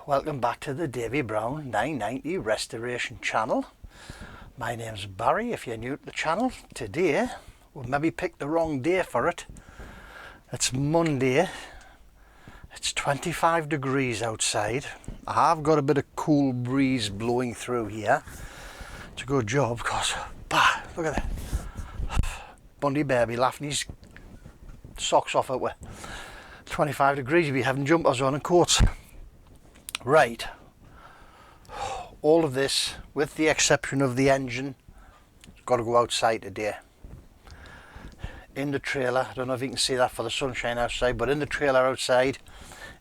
welcome back to the Davy Brown 990 Restoration channel. My name's Barry if you're new to the channel. Today, we'll maybe pick the wrong day for it. It's Monday, it's 25 degrees outside. I have got a bit of cool breeze blowing through here. It's a good job because, look at that. Bundy Bear be laughing his socks off at we. 25 degrees, you'll be having jumpers on and coats. Right, all of this, with the exception of the engine, got to go outside today. In the trailer, I don't know if you can see that for the sunshine outside, but in the trailer outside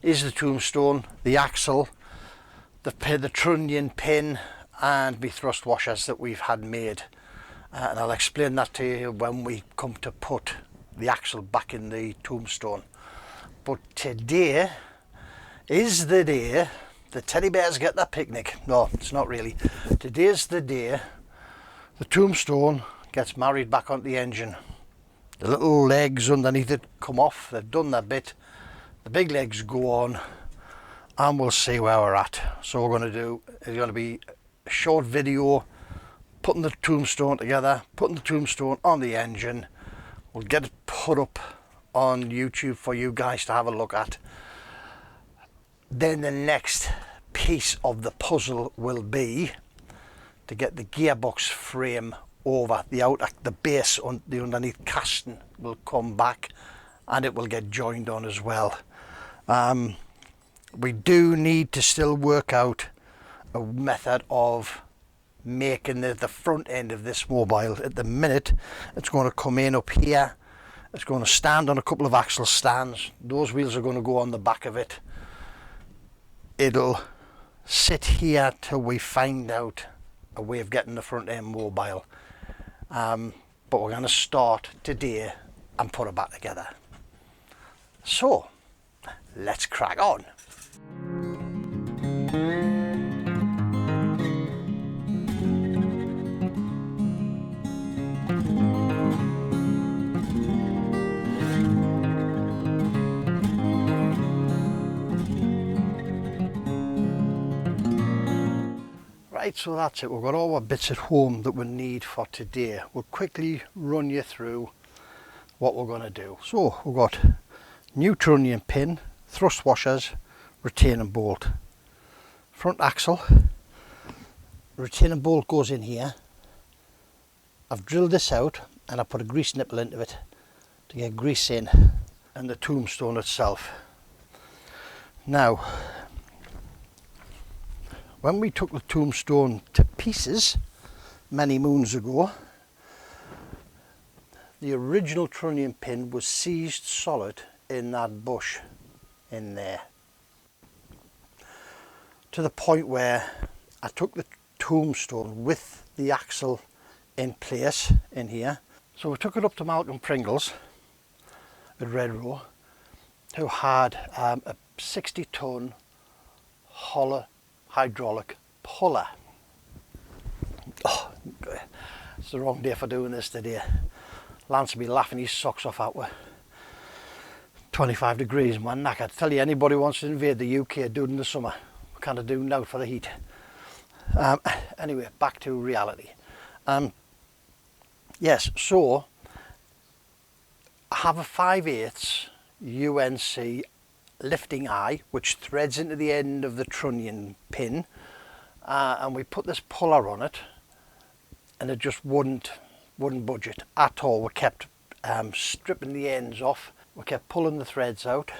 is the tombstone, the axle, the trunnion pin and my thrust washers that we've had made. And I'll explain that to you when we come to put the axle back in the tombstone. But today is the day the teddy bears get their picnic. No, it's not really. Today's the day the tombstone gets married back onto the engine. The little legs underneath it come off, they've done their bit. The big legs go on and we'll see where we're at. So we're going to do, it's going to be a short video putting the tombstone together, putting the tombstone on the engine. We'll get it put up on YouTube for you guys to have a look at. Then the next piece of the puzzle will be to get the gearbox frame over. The base on the underneath casting will come back and it will get joined on as well. We do need to still work out a method of making the front end of this mobile. At the minute it's going to come in up here, it's going to stand on a couple of axle stands. Those wheels are going to go on the back of it. It'll sit here till we find out a way of getting the front end mobile. But we're going to start today and put it back together. So let's crack on. Right, so that's it. We've got all our bits at home that we need for today. We'll quickly run you through what we're going to do. So we've got new trunnion pin, thrust washers, retaining bolt, front axle, retaining bolt goes in here. I've drilled this out and I put a grease nipple into it to get grease in, and the tombstone itself. Now, when we took the tombstone to pieces many moons ago, the original trunnion pin was seized solid in that bush in there, to the point where I took the tombstone with the axle in place in here. So we took it up to Malcolm Pringle's at Red Row, who had a 60-ton Holler hydraulic puller. Oh, it's the wrong day for doing this today. Lance will be laughing his socks off out. 25 degrees, man, knackered. Tell you, anybody wants to invade the UK, do it in the summer. We can't do now for the heat. Anyway, back to reality. Yes, so I have a 5/8 UNC lifting eye which threads into the end of the trunnion pin, and we put this puller on it and it just wouldn't budge it at all. We kept stripping the ends off, we kept pulling the threads out.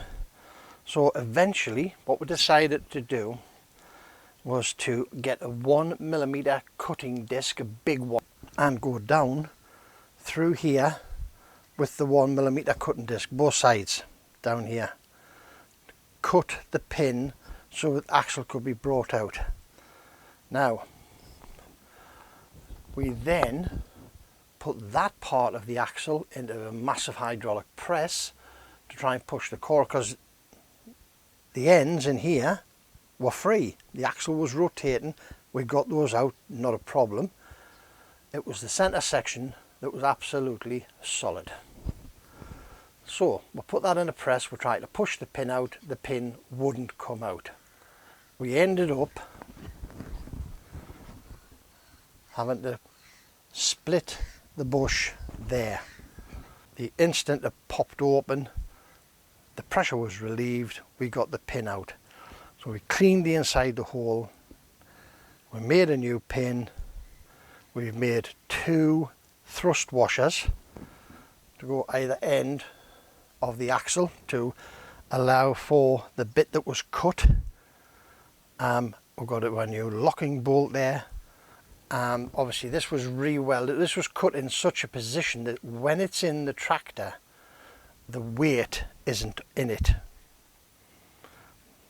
So eventually what we decided to do was to get a 1mm cutting disc, a big one, and go down through here with the 1mm cutting disc, both sides down here. Cut the pin so the axle could be brought out. Now, we then put that part of the axle into a massive hydraulic press to try and push the core, because the ends in here were free. The axle was rotating, we got those out, not a problem. It was the centre section that was absolutely solid. So we'll put that in a press, we'll try to push the pin out, the pin wouldn't come out. we ended up having to split the bush there. The instant it popped open, the pressure was relieved, we got the pin out. So we cleaned the inside the hole, we made a new pin, we've made 2 thrust washers to go either end of the axle to allow for the bit that was cut. We've got a new locking bolt there. Obviously this was re-welded. This was cut in such a position that when it's in the tractor, the weight isn't in it.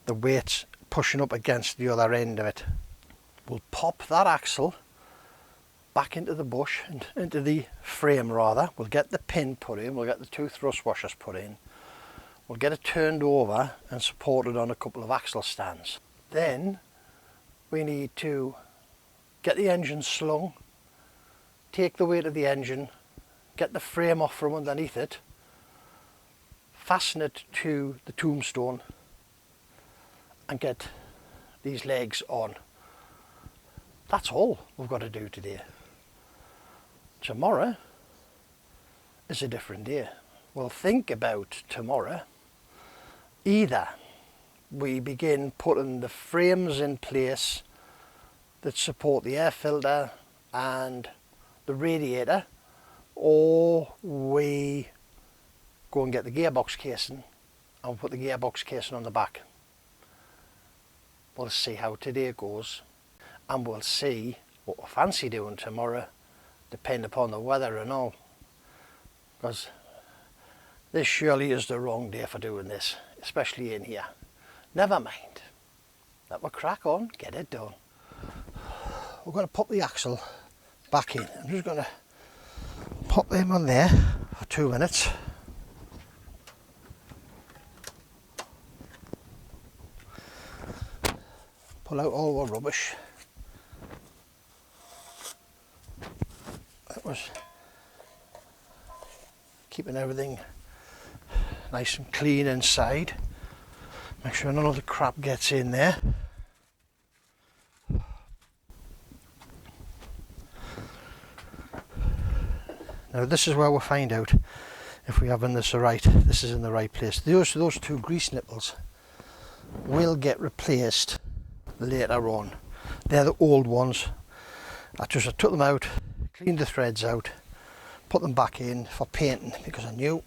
The weight's pushing up against the other end of it. We'll pop that axle back into the bush, into the frame rather. We'll get the pin put in, we'll get the 2 thrust washers put in. We'll get it turned over and supported on a couple of axle stands. Then we need to get the engine slung, take the weight of the engine, get the frame off from underneath it, fasten it to the tombstone and get these legs on. That's all we've got to do today. Tomorrow is a different day. We'll think about tomorrow. Either we begin putting the frames in place that support the air filter and the radiator, or we go and get the gearbox casing and put the gearbox casing on the back. We'll see how today goes, and we'll see what we fancy doing tomorrow, depending upon the weather and all. Because this surely is the wrong day for doing this, especially in here. Never mind. Let me crack on, get it done. We're going to pop the axle back in. I'm just going to pop them on there for 2 minutes. Pull out all the rubbish. That was keeping everything nice and clean inside. Make sure none of the crap gets in there. Now this is where we'll find out if we have this right. This is in the right place. Those 2 grease nipples will get replaced later on. They're the old ones. I took them out, cleaned the threads out, put them back in for painting because I knew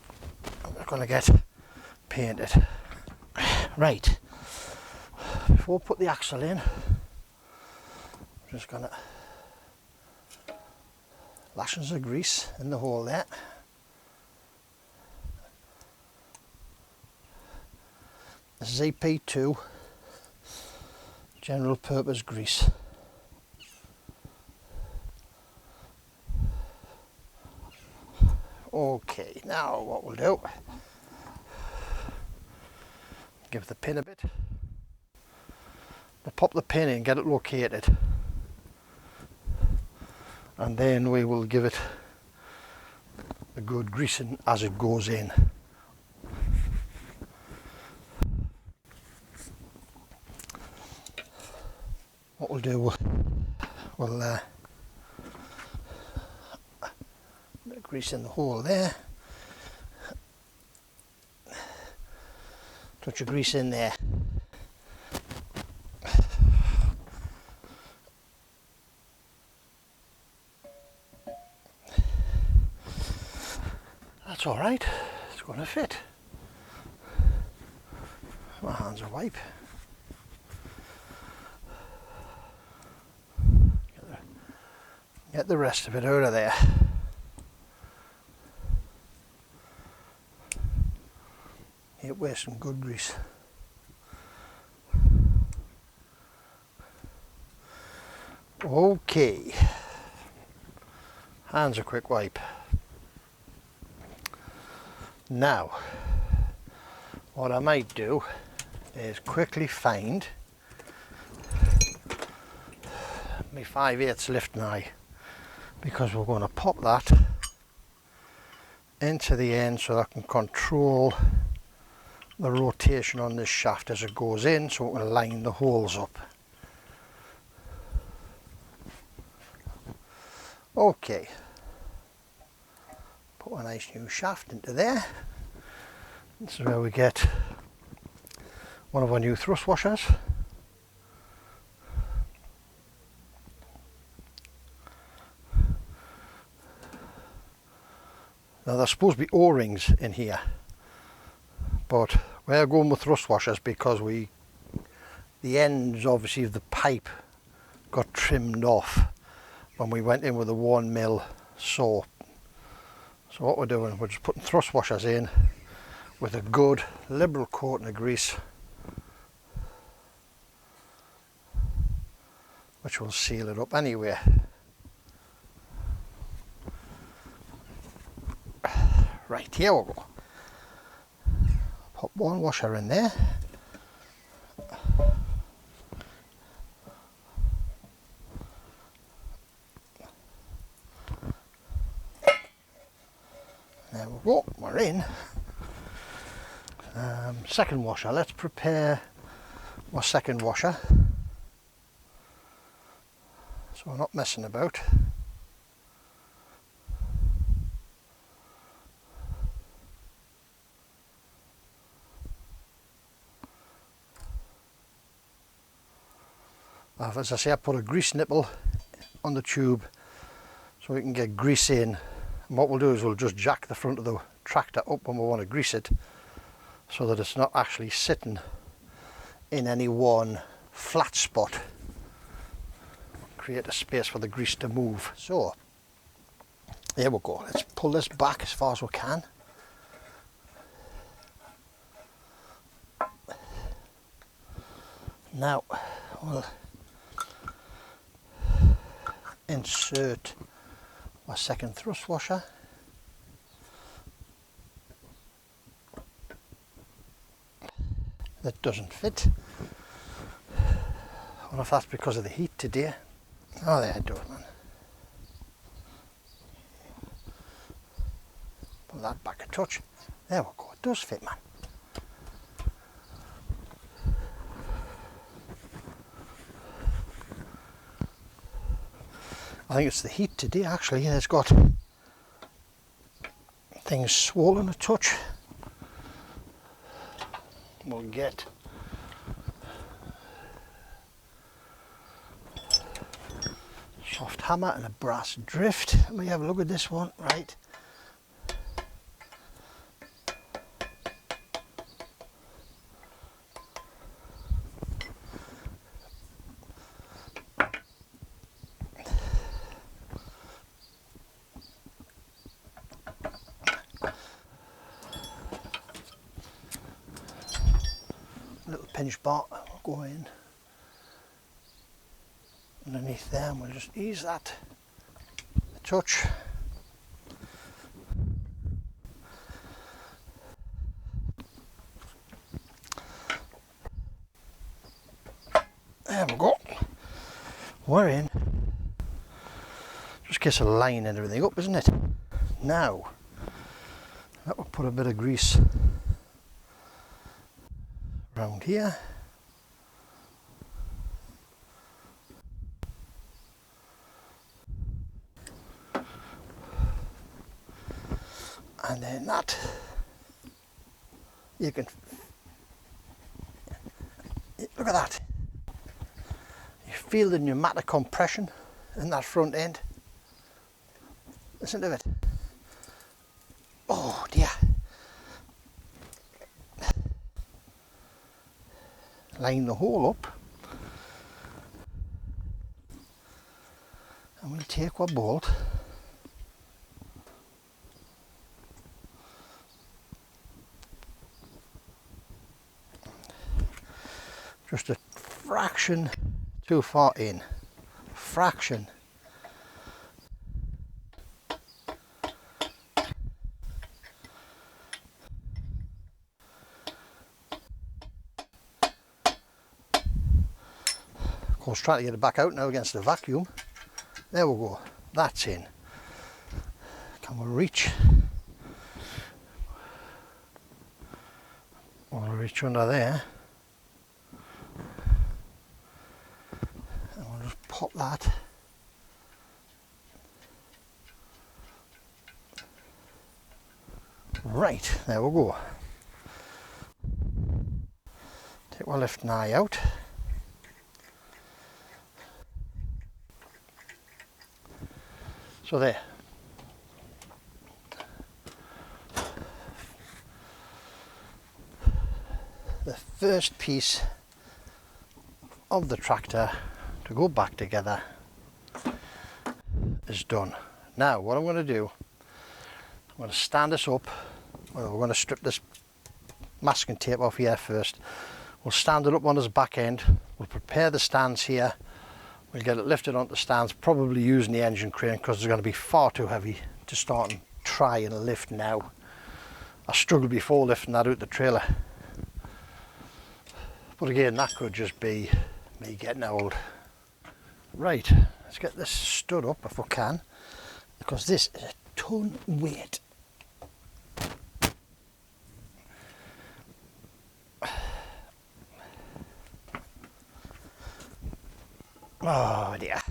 I was going to get painted. Right, before I put the axle in, I'm just going to lashings of grease in the hole there. This is EP2 general purpose grease. Okay, now what we'll do, give the pin a bit. We'll pop the pin in, get it located, and then we will give it a good greasing as it goes in. What we'll do, we'll grease in the hole there, touch of grease in there. That's all right, it's going to fit. My hands are wipe. Get the rest of it out of there. It wears some good grease. Okay, hands a quick wipe. Now, what I might do is quickly find my 5/8 lift knife, because we're going to pop that into the end so that I can control the rotation on this shaft as it goes in, so we can line the holes up. Okay, put a nice new shaft into there. This is where we get one of our new thrust washers. Now there's supposed to be O-rings in here, but we're going with thrust washers because the ends obviously of the pipe got trimmed off when we went in with a 1mm saw. So what we're doing, we're just putting thrust washers in with a good liberal coating of grease, which will seal it up anyway. Right, here we go. Pop one washer in there. There we go, we're in. Second washer, let's prepare our second washer, so we're not messing about. As I say, I put a grease nipple on the tube so we can get grease in, and what we'll do is we'll just jack the front of the tractor up when we want to grease it, so that it's not actually sitting in any one flat spot. Create a space for the grease to move. So here we go, let's pull this back as far as we can. Now we'll insert our second thrust washer. That doesn't fit. I wonder if that's because of the heat today. Oh, there I do it, man. Pull that back a touch. There we go, it does fit, man. I think it's the heat today actually, it's got things swollen a touch. We'll get soft hammer and a brass drift. Let me have a look at this one, right. Little pinch bar will go in underneath there, and we'll just ease that a touch. There we go, we're in. Just gets a line and everything up, isn't it? Now that will put a bit of grease around here. And then that, you can, look at that. You feel the pneumatic compression in that front end. Listen to it. Oh dear. Line the hole up, and we'll take our bolt just a fraction too far in, fraction. I was trying to get it back out now against the vacuum. There we go, that's in. Can we reach? We'll reach under there. And we'll just pop that. Right, there we go. Take our lifting eye out. So there. The first piece of the tractor to go back together is done. Now what I'm going to do, I'm going to stand this up. Well, we're going to strip this masking tape off here first. We'll stand it up on this back end. We'll prepare the stands here. We'll get it lifted onto the stands, probably using the engine crane because it's going to be far too heavy to start and try and lift now. I struggled before lifting that out the trailer. But again, that could just be me getting old. Right, let's get this stood up if we can, because this is a ton weight. Oh dear.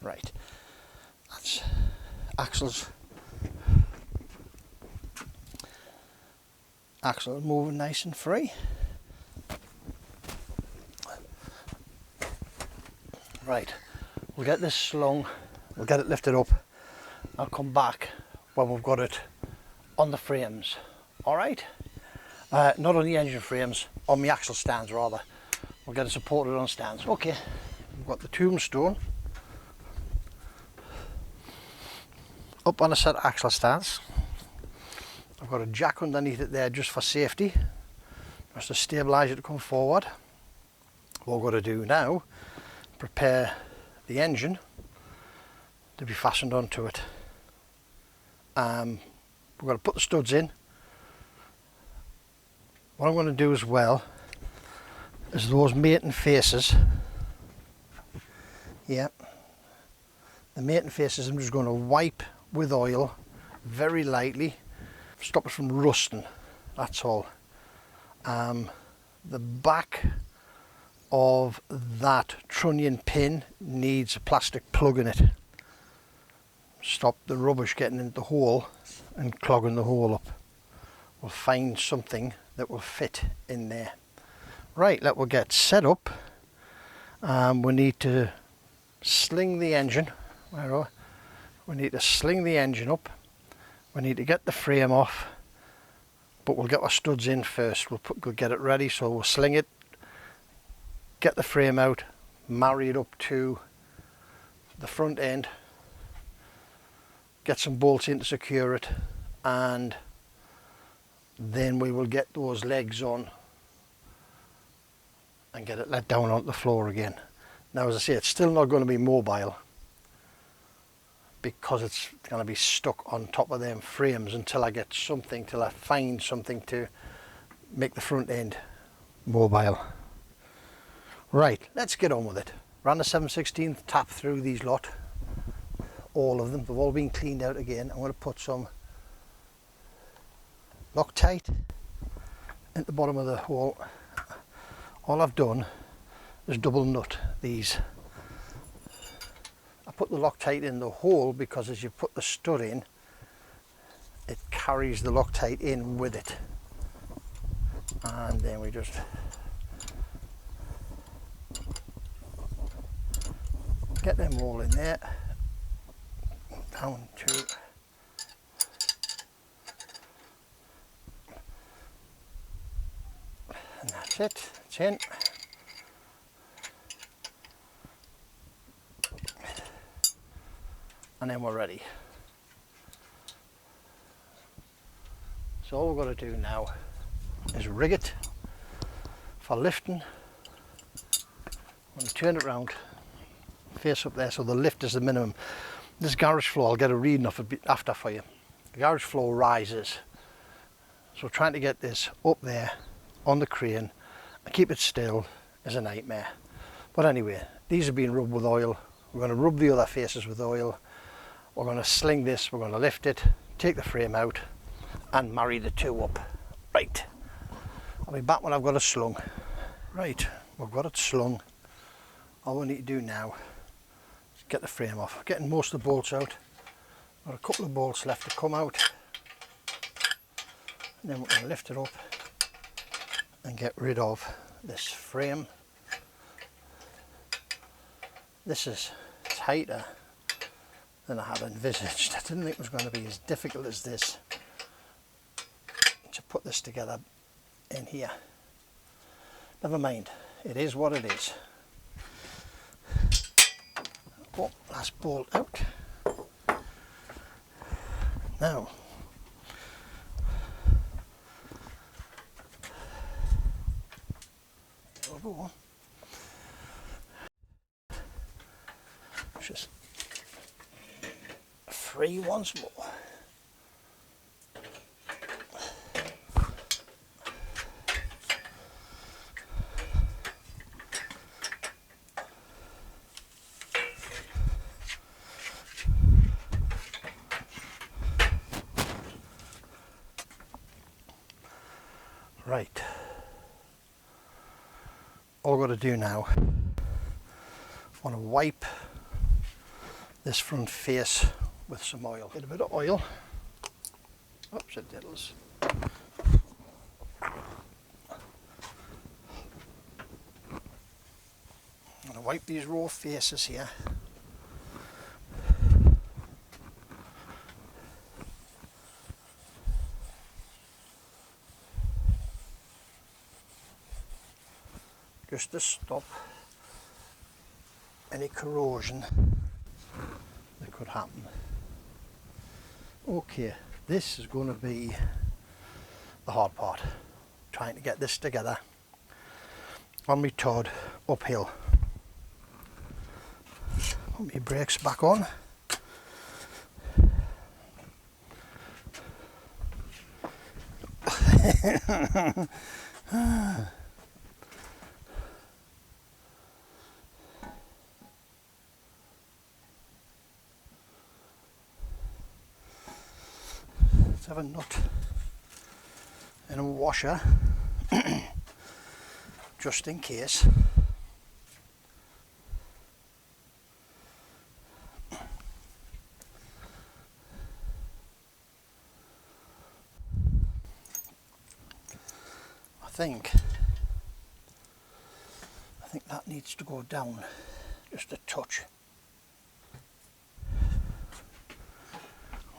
Right, that's axles. Axle moving nice and free. Right, we'll get this slung, we'll get it lifted up. I'll come back when we've got it on the frames. Alright? Not on the engine frames, on the axle stands rather. We'll get it supported on stands. Okay, we've got the tombstone up on a set of axle stands. I've got a jack underneath it there just for safety, just to stabilise it to come forward. What we're going to do now, prepare the engine to be fastened onto it. We're going to put the studs in. What I'm going to do as well is those mating faces. Yeah, the mating faces I'm just going to wipe with oil very lightly. Stop it from rusting, that's all. The back of that trunnion pin needs a plastic plug in it. Stop the rubbish getting into the hole and clogging the hole up. We'll find something that will fit in there. Right, let we'll get set up. We need to sling the engine. We need to sling the engine up. We need to get the frame off, but we'll get our studs in first. We'll get it ready, so we'll sling it, get the frame out, marry it up to the front end, get some bolts in to secure it, and then we will get those legs on and get it let down onto the floor again. Now, as I say, it's still not going to be mobile because it's going to be stuck on top of them frames until I get something, till I find something to make the front end mobile. Right, let's get on with it. Ran the 7/16 tap through these lot, all of them. They've all been cleaned out again. I'm going to put some Loctite at the bottom of the hole. All I've done is double nut these. I put the Loctite in the hole because as you put the stud in, it carries the Loctite in with it. And then we just get them all in there, down to and that's it, it's in. And then we're ready. So all we've got to do now is rig it for lifting. I'm going to turn it round, face up there, so the lift is the minimum. This garage floor, I'll get a reading of it after for you. The garage floor rises, so trying to get this up there on the crane and keep it still is a nightmare. But anyway, these are being rubbed with oil. We're going to rub the other faces with oil. we're going to sling this, we're going to lift it, take the frame out and marry the two up. Right, I'll be back when I've got it slung. Right, we've got it slung. All we need to do now is get the frame off. Getting most of the bolts out. Got a couple of bolts left to come out. And then we're going to lift it up and get rid of this frame. This is tighter than I had envisaged. I didn't think it was going to be as difficult as this to put this together in here. Never mind, it is what it is. Oh, last bolt out. Now, there we go. Just free once more. Right, all I've got to do now, I want to wipe this front face with some oil. Get a bit of oil. Oops, it diddles. I'm going to wipe these raw faces here. Just to stop any corrosion that could happen. Okay, this is going to be the hard part, trying to get this together on my Todd uphill. Put my brakes back on. Have a nut and a washer just in case. I think that needs to go down just a touch.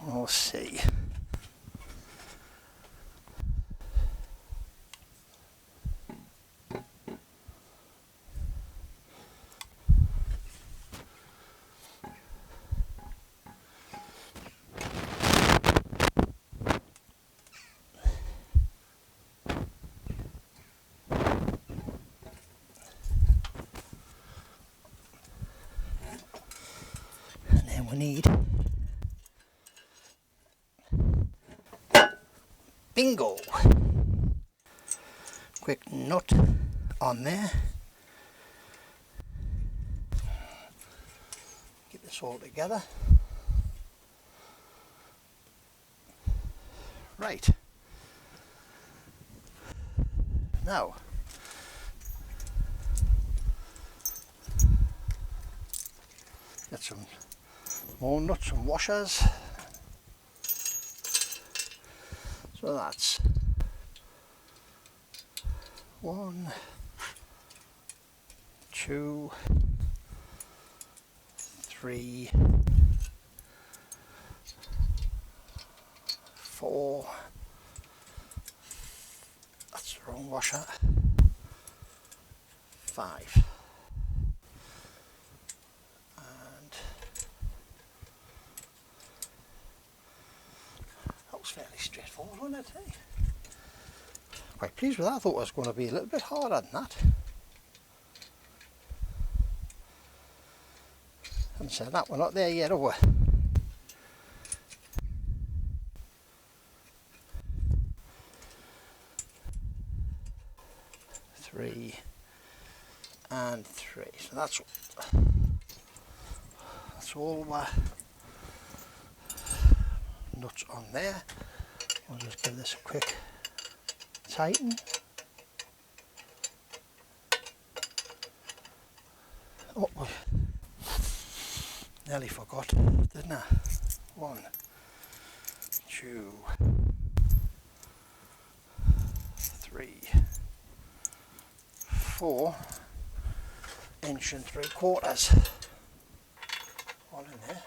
We'll see. We need bingo, quick nut on there, get this all together. Right, now get some more nuts and washers. So that's 1, 2, 3, 4. That's the wrong washer. 5. Fairly straightforward, wasn't it? Eh? Quite pleased with that. I thought it was going to be a little bit harder than that. Haven't said that, we're not there yet, are we? Three and 3. So that's all nuts on there. We'll just give this a quick tighten. Oh, nearly forgot, didn't I? 1, 2, 3, 4 inch and 3/4. All in there.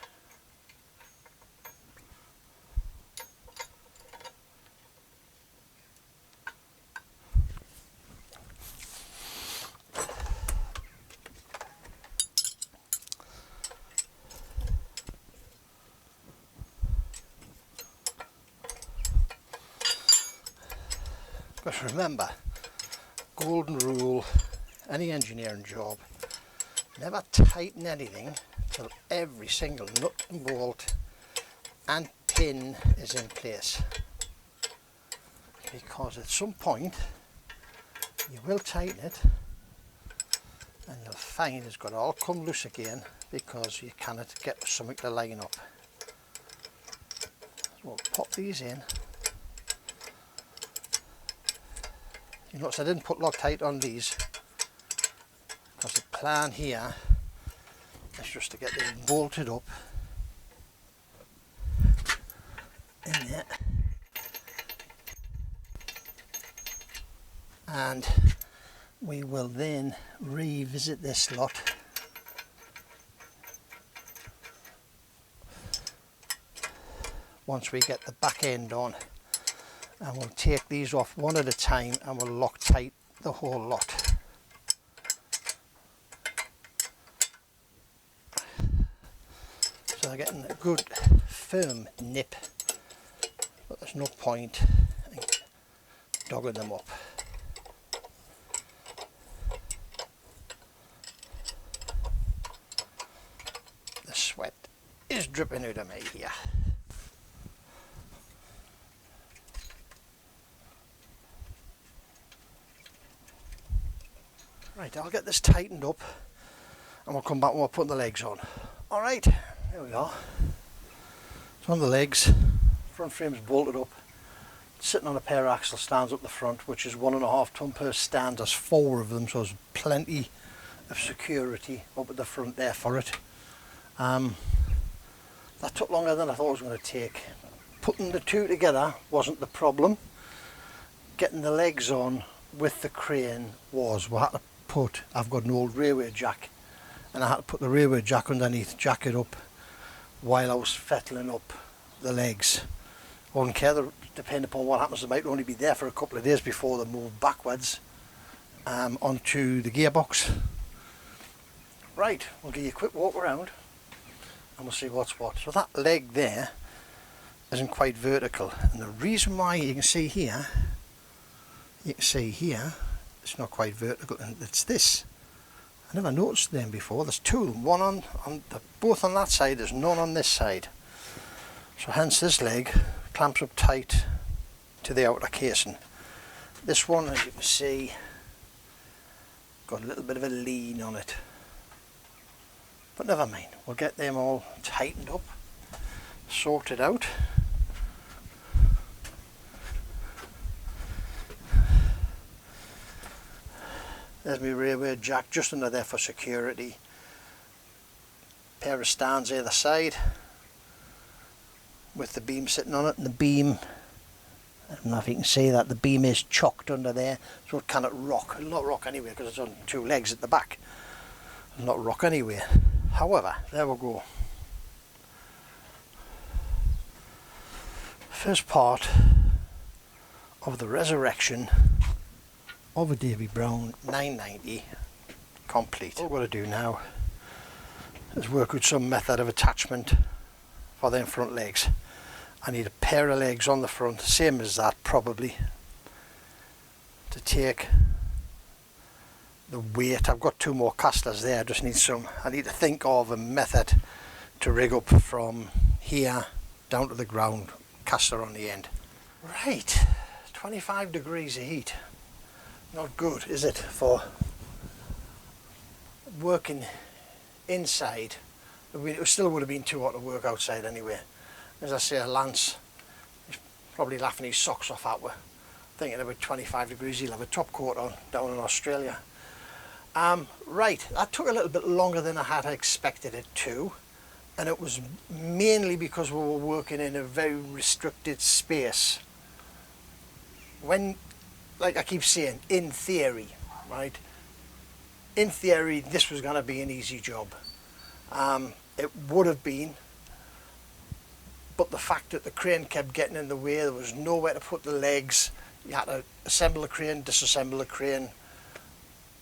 But remember, golden rule, any engineering job, never tighten anything till every single nut and bolt and pin is in place, because at some point you will tighten it and you'll find it's got to all come loose again because you cannot get something to line up. So we'll pop these in. You notice I didn't put Loctite on these because the plan here is just to get this bolted up in there, and we will then revisit this lot once we get the back end on. And we'll take these off one at a time and we'll Loctite the whole lot. So they're getting a good firm nip, but there's no point in dogging them up. The sweat is dripping out of me here. Right, I'll get this tightened up and we'll come back when we're putting the legs on. Alright, there we are. It's on the legs, front frame's bolted up, sitting on a pair of axle stands up the front, which is 1.5 ton per stand. There's 4 of them, so there's plenty of security up at the front there for it. That took longer than I thought it was going to take. Putting the two together wasn't the problem. Getting the legs on with the crane was. We had to put, I've got an old railway jack, and I had to put the railway jack underneath, jack it up while I was fettling up the legs. I wouldn't care, depending upon what happens, they might only be there for a couple of days before they move backwards onto the gearbox. Right, we'll give you a quick walk around and we'll see what's what. So that leg there isn't quite vertical, and the reason why you can see here it's not quite vertical, and it's this. I never noticed them before. There's 2 of them, one on both on that side, there's none on this side. So hence this leg clamps up tight to the outer casing. This one, as you can see, got a little bit of a lean on it. But never mind, we'll get them all tightened up, sorted out. There's my railway jack just under there for security. Pair of stands either side with the beam sitting on it, and the beam, I don't know if you can see that, the beam is chocked under there, so it cannot rock. It'll not rock anyway because it's on 2 legs at the back. It'll not rock anyway. However, there we go. First part of the resurrection of a Davy Brown 990 complete. All we're going to do now is work with some method of attachment for them front legs. I need a pair of legs on the front, same as that probably, to take the weight. I've got 2 more casters there, I need to think of a method to rig up from here down to the ground, caster on the end. Right, 25 degrees of heat. Not good, is it, for working inside? It still would have been too hot to work outside anyway. As I say, Lance is probably laughing his socks off at we're thinking about 25 degrees he'll have a top coat on down in Australia. Right, that took a little bit longer than I had expected it to, and it was mainly because we were working in a very restricted space. When, like I keep saying, in theory, right, in theory this was going to be an easy job. It would have been, but the fact that the crane kept getting in the way, there was nowhere to put the legs, you had to assemble the crane, disassemble the crane,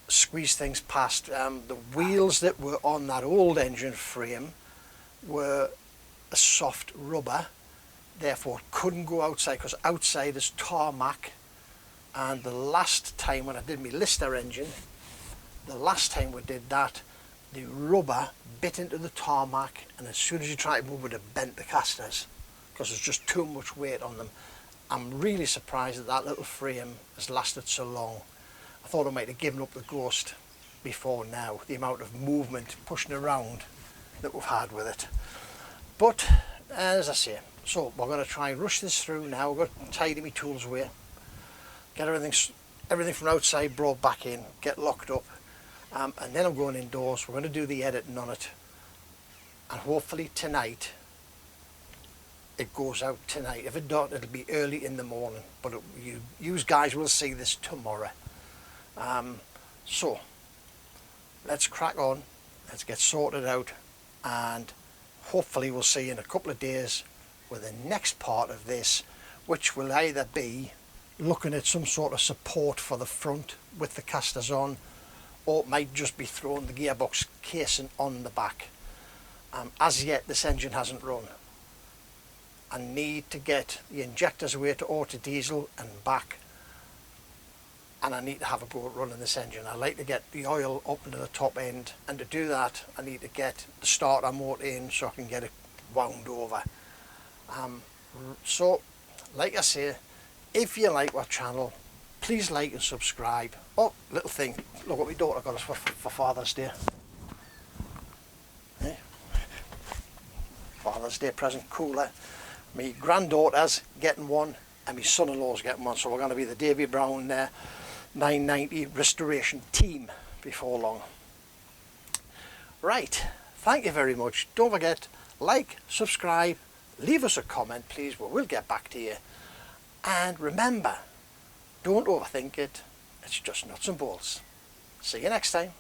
squeeze things past. The wheels that were on that old engine frame were a soft rubber, therefore couldn't go outside because outside is tarmac. And the last time when I did my Lister engine, the last time we did that, the rubber bit into the tarmac, and as soon as you try to move it, it bent the casters because there's just too much weight on them. I'm really surprised that that little frame has lasted so long. I thought I might have given up the ghost before now, the amount of movement pushing around that we've had with it. But as I say, so we're going to try and rush this through now. We've got to tidy my tools away, get everything from outside brought back in, get locked up, and then I'm going indoors. We're going to do the editing on it, and hopefully tonight it goes out tonight. If it don't, it'll be early in the morning, but you guys will see this tomorrow. So let's crack on, let's get sorted out, and hopefully we'll see in a couple of days with the next part of this, which will either be looking at some sort of support for the front with the casters on, or it might just be throwing the gearbox casing on the back. As yet this engine hasn't run. I need to get the injectors away to auto diesel and back, and I need to have a go at running this engine. I like to get the oil up into the top end, and to do that I need to get the starter motor in so I can get it wound over. So like I say, if you like our channel, please like and subscribe. Oh, little thing, look what my daughter got us for Father's Day. Eh? Father's Day present cooler. My granddaughter's getting one and my son-in-law's getting one, so we're going to be the Davy Brown 990 restoration team before long. Right, thank you very much. Don't forget, like, subscribe, leave us a comment please, we'll get back to you. And remember, don't overthink it, it's just nuts and bolts. See you next time.